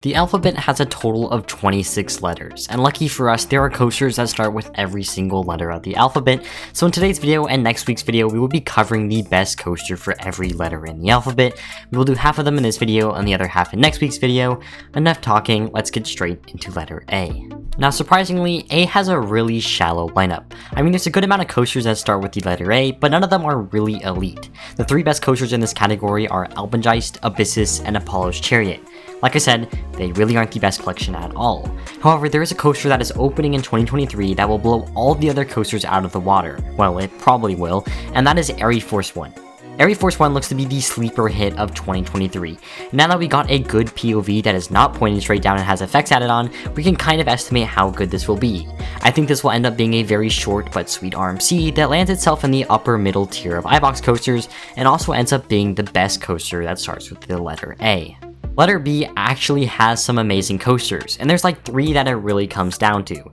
The alphabet has a total of 26 letters, and lucky for us, there are coasters that start with every single letter of the alphabet. So in today's video and next week's video, we will be covering the best coaster for every letter in the alphabet. We will do half of them in this video and the other half in next week's video. Enough talking, let's get straight into letter A. Now surprisingly, A has a really shallow lineup. I mean, there's a good amount of coasters that start with the letter A, but none of them are really elite. The three best coasters in this category are Alpengeist, Abyssus, and Apollo's Chariot. Like I said, they really aren't the best collection at all. However, there is a coaster that is opening in 2023 that will blow all the other coasters out of the water. Well, it probably will, and that is Airy Force 1. Airy Force 1 looks to be the sleeper hit of 2023. Now that we got a good POV that is not pointing straight down and has effects added on, we can kind of estimate how good this will be. I think this will end up being a very short but sweet RMC that lands itself in the upper middle tier of iBox coasters and also ends up being the best coaster that starts with the letter A. Letter B actually has some amazing coasters, and there's like three that it really comes down to: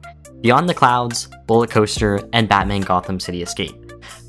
Beyond the Clouds, Bullet Coaster, and Batman Gotham City Escape.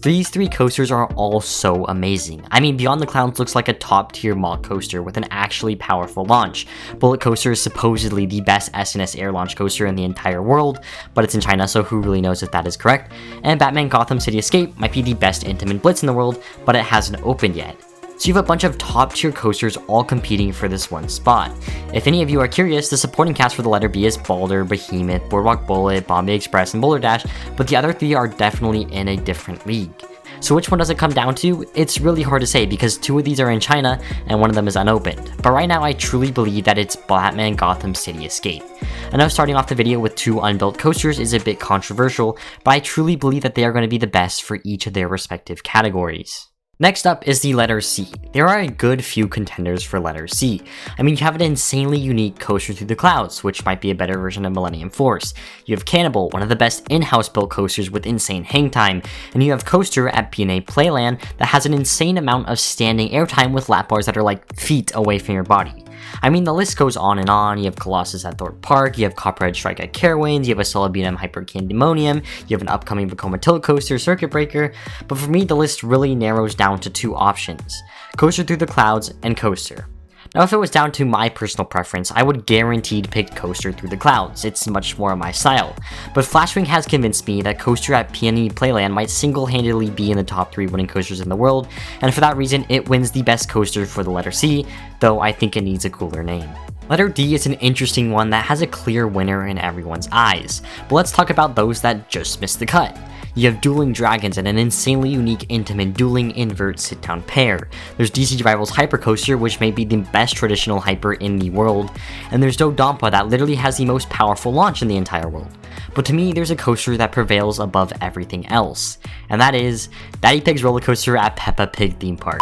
These three coasters are all so amazing. I mean, Beyond the Clouds looks like a top tier mall coaster with an actually powerful launch. Bullet Coaster is supposedly the best SNS air launch coaster in the entire world, but it's in China, so who really knows if that is correct. And Batman Gotham City Escape might be the best Intamin Blitz in the world, but it hasn't opened yet. So you have a bunch of top tier coasters all competing for this one spot. If any of you are curious, the supporting cast for the letter B is Boulder, Behemoth, Boardwalk Bullet, Bombay Express, and Boulder Dash, but the other three are definitely in a different league. So which one does it come down to? It's really hard to say because two of these are in China and one of them is unopened. But right now I truly believe that it's Batman Gotham City Escape. I know starting off the video with two unbuilt coasters is a bit controversial, but I truly believe that they are going to be the best for each of their respective categories. Next up is the letter C. There are a good few contenders for letter C. I mean, you have an insanely unique coaster through the clouds, which might be a better version of Millennium Force. You have Cannibal, one of the best in-house built coasters with insane hang time, and you have Coaster at P&A Playland that has an insane amount of standing airtime with lap bars that are like feet away from your body. I mean, the list goes on and on. You have Colossus at Thorpe Park, you have Copperhead Strike at Carowinds, you have a Solibunum Hyper Candemonium, you have an upcoming Vekoma Tilt Coaster, Circuit Breaker, but for me the list really narrows down to two options: Coaster Through the Clouds and Coaster. Now if it was down to my personal preference, I would guaranteed pick Coaster Through the Clouds. It's much more my style. But Flashwing has convinced me that Coaster at P&E Playland might single-handedly be in the top 3 winning coasters in the world, and for that reason it wins the best coaster for the letter C, though I think it needs a cooler name. Letter D is an interesting one that has a clear winner in everyone's eyes, but let's talk about those that just missed the cut. You have Dueling Dragons and an insanely unique Intamin Dueling Invert sit-down pair. There's DC Rivals Hyper Coaster, which may be the best traditional hyper in the world, and there's Dodonpa that literally has the most powerful launch in the entire world. But to me, there's a coaster that prevails above everything else, and that is Daddy Pig's Roller Coaster at Peppa Pig Theme Park.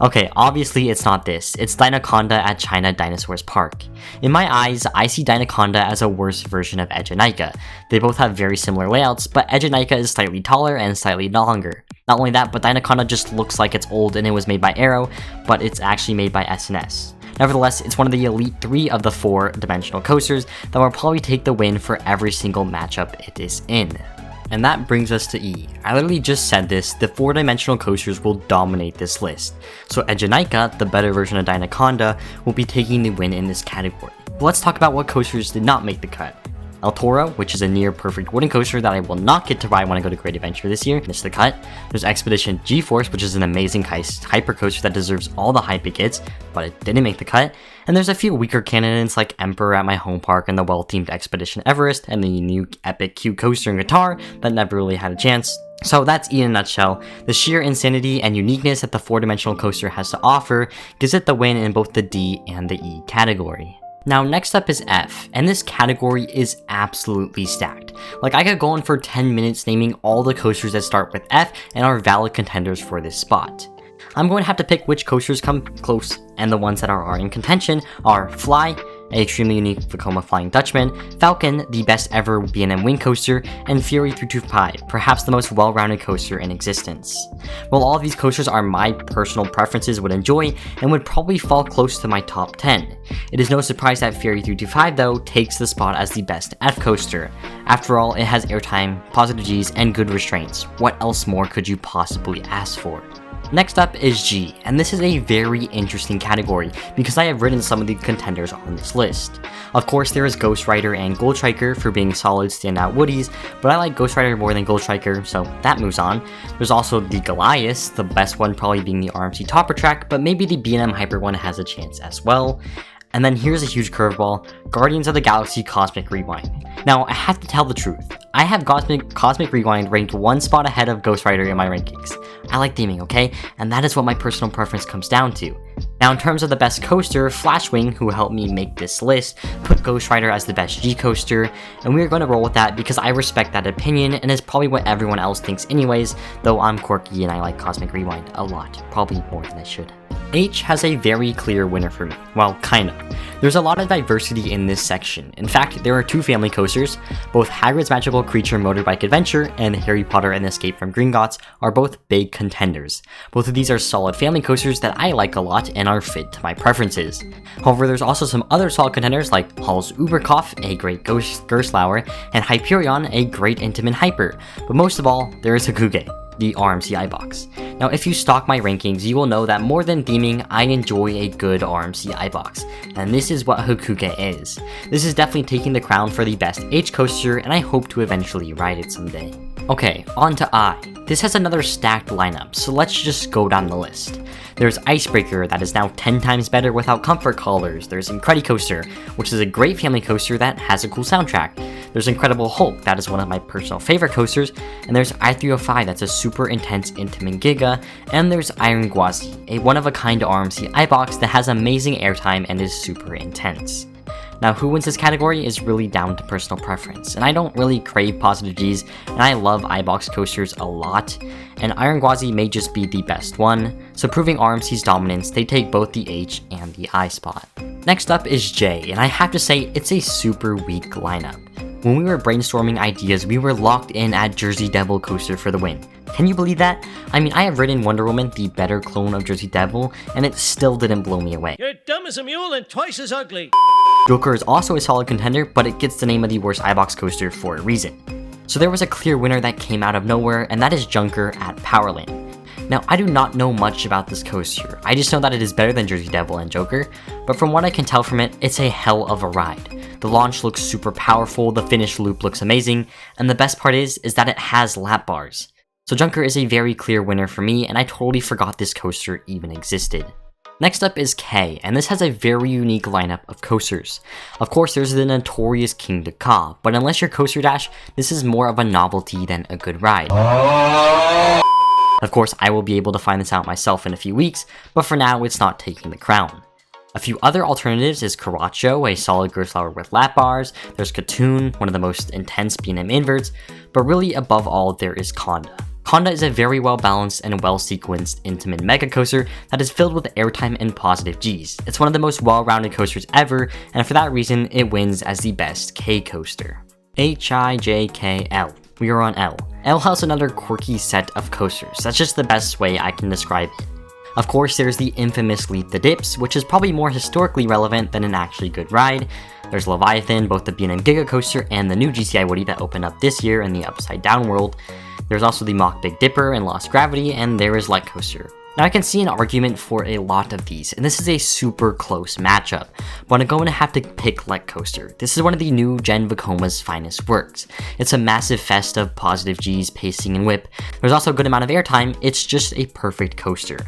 Okay, obviously it's not this, it's Dinoconda at China Dinosaurs Park. In my eyes, I see Dinoconda as a worse version of Edgenika. They both have very similar layouts, but Edgenika is slightly taller and slightly longer. Not only that, but Dinoconda just looks like it's old and it was made by Arrow, but it's actually made by SNS. Nevertheless, it's one of the elite 3 of the 4-dimensional coasters that will probably take the win for every single matchup it is in. And that brings us to E. I literally just said this, the 4-dimensional coasters will dominate this list. So Edgenika, the better version of Dinoconda, will be taking the win in this category. But let's talk about what coasters did not make the cut. ElToro, which is a near perfect wooden coaster that I will not get to ride when I go to Great Adventure this year, missed the cut. There's Expedition G-Force, which is an amazing hyper coaster that deserves all the hype it gets, but it didn't make the cut. And there's a few weaker candidates like Emperor at my home park and the well-themed Expedition Everest and the new Epic Q coaster and guitar that never really had a chance. So that's E in a nutshell. The sheer insanity and uniqueness that the 4-dimensional coaster has to offer gives it the win in both the D and the E category. Now next up is F, and this category is absolutely stacked. Like, I could go on for 10 minutes naming all the coasters that start with F and are valid contenders for this spot. I'm going to have to pick which coasters come close, and the ones that are in contention are Fly, an extremely unique Vekoma Flying Dutchman, Falcon, the best ever B&M wing coaster, and Fury 325, perhaps the most well-rounded coaster in existence. While all of these coasters are my personal preferences would enjoy, and would probably fall close to my top 10. It is no surprise that Fury 325 though takes the spot as the best F coaster. After all, it has airtime, positive Gs, and good restraints. What else more could you possibly ask for? Next up is G, and this is a very interesting category because I have ridden some of the contenders on this list. Of course, there is Ghost Rider and Gold Striker for being solid standout woodies, but I like Ghost Rider more than Gold Striker, so that moves on. There's also the Goliath, the best one probably being the RMC Topper Track, but maybe the B&M Hyper one has a chance as well. And then here's a huge curveball, Guardians of the Galaxy Cosmic Rewind. Now, I have to tell the truth, I have Cosmic Rewind ranked one spot ahead of Ghost Rider in my rankings. I like theming, okay? And that is what my personal preference comes down to. Now, in terms of the best coaster, Flashwing, who helped me make this list, put Ghost Rider as the best G coaster, and we are going to roll with that because I respect that opinion, and it's probably what everyone else thinks anyways, though I'm quirky and I like Cosmic Rewind a lot, probably more than I should. H has a very clear winner for me. Well, kind of. There's a lot of diversity in this section. In fact, there are two family coasters. Both Hagrid's Magical Creature Motorbike Adventure and Harry Potter and the Escape from Gringotts are both big contenders. Both of these are solid family coasters that I like a lot and are fit to my preferences. However, there's also some other solid contenders like Hall's Uberkopf, a great Gerstlauer, and Hyperion, a great Intamin Hyper. But most of all, there is Hakuge, the RMC iBox. Now, if you stalk my rankings, you will know that more than theming, I enjoy a good RMC iBox, and this is what Hakuge is. This is definitely taking the crown for the best H coaster, and I hope to eventually ride it someday. Okay, on to I. This has another stacked lineup, so let's just go down the list. There's Icebreaker, that is now 10 times better without comfort collars. There's Incredicoaster, which is a great family coaster that has a cool soundtrack. There's Incredible Hulk, that is one of my personal favorite coasters, and there's I-305, that's a super intense Intamin Giga, and there's Iron Gwazi, a one-of-a-kind RMC iBox that has amazing airtime and is super intense. Now, who wins this category is really down to personal preference, and I don't really crave positive Gs, and I love iBox coasters a lot, and Iron Gwazi may just be the best one, so proving RMC's dominance, they take both the H and the I spot. Next up is J, and I have to say, it's a super weak lineup. When we were brainstorming ideas, we were locked in at Jersey Devil Coaster for the win. Can you believe that? I mean, I have ridden Wonder Woman, the better clone of Jersey Devil, and it still didn't blow me away. You're dumb as a mule and twice as ugly. Joker is also a solid contender, but it gets the name of the worst iBox coaster for a reason. So there was a clear winner that came out of nowhere, and that is Junker at Powerland. Now, I do not know much about this coaster, I just know that it is better than Jersey Devil and Joker, but from what I can tell from it, it's a hell of a ride. The launch looks super powerful, the finish loop looks amazing, and the best part is that it has lap bars. So Junker is a very clear winner for me, and I totally forgot this coaster even existed. Next up is K, and this has a very unique lineup of coasters. Of course, there's the notorious King de Ka, but unless you're Coaster Dash, this is more of a novelty than a good ride. Of course, I will be able to find this out myself in a few weeks, but for now, it's not taking the crown. A few other alternatives is Karacho, a solid Gerstlauer with lap bars, there's Katoon, one of the most intense B&M inverts, but really above all, there is Conda. Conda is a very well balanced and well sequenced Intamin mega coaster that is filled with airtime and positive Gs. It's one of the most well-rounded coasters ever, and for that reason, it wins as the best K coaster. HIJKL. We are on L. L has another quirky set of coasters. That's just the best way I can describe it. Of course, there's the infamous Leap the Dips, which is probably more historically relevant than an actually good ride. There's Leviathan, both the B&M Giga Coaster and the new GCI Woody that opened up this year in the Upside Down world. There's also the Mock Big Dipper and Lost Gravity, and there is Light Coaster. Now I can see an argument for a lot of these, and this is a super close matchup, but I'm going to have to pick Light Coaster. This is one of the new Gen Vekoma's finest works. It's a massive fest of positive Gs, pacing, and whip. There's also a good amount of airtime, it's just a perfect coaster.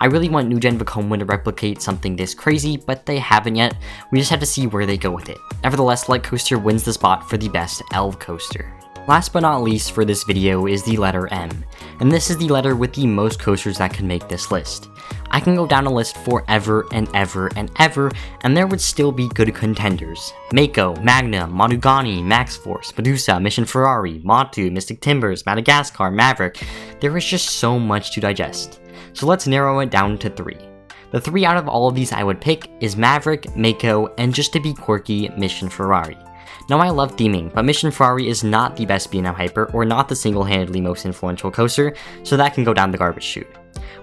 I really want New Gen Vekoma to replicate something this crazy, but they haven't yet. We just have to see where they go with it. Nevertheless, Light Coaster wins the spot for the best L coaster. Last but not least for this video is the letter M, and this is the letter with the most coasters that can make this list. I can go down a list forever and ever and ever, and there would still be good contenders. Mako, Magna, Monugani, Max Force, Medusa, Mission Ferrari, Matu, Mystic Timbers, Madagascar, Maverick. There is just so much to digest. So let's narrow it down to 3. The 3 out of all of these I would pick is Maverick, Mako, and just to be quirky, Mission Ferrari. Now I love theming, but Mission Ferrari is not the best B&M Hyper or not the single-handedly most influential coaster, so that can go down the garbage chute.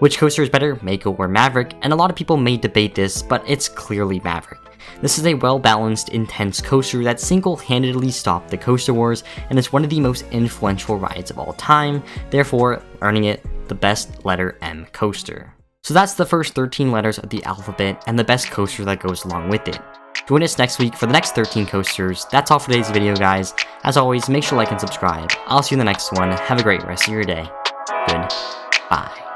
Which coaster is better, Mako or Maverick? And a lot of people may debate this, but it's clearly Maverick. This is a well-balanced, intense coaster that single-handedly stopped the Coaster Wars, and is one of the most influential rides of all time, therefore earning it the best letter M coaster. So that's the first 13 letters of the alphabet and the best coaster that goes along with it. Join us next week for the next 13 coasters. That's all for today's video, guys. As always, make sure to like and subscribe. I'll see you in the next one. Have a great rest of your day. Goodbye.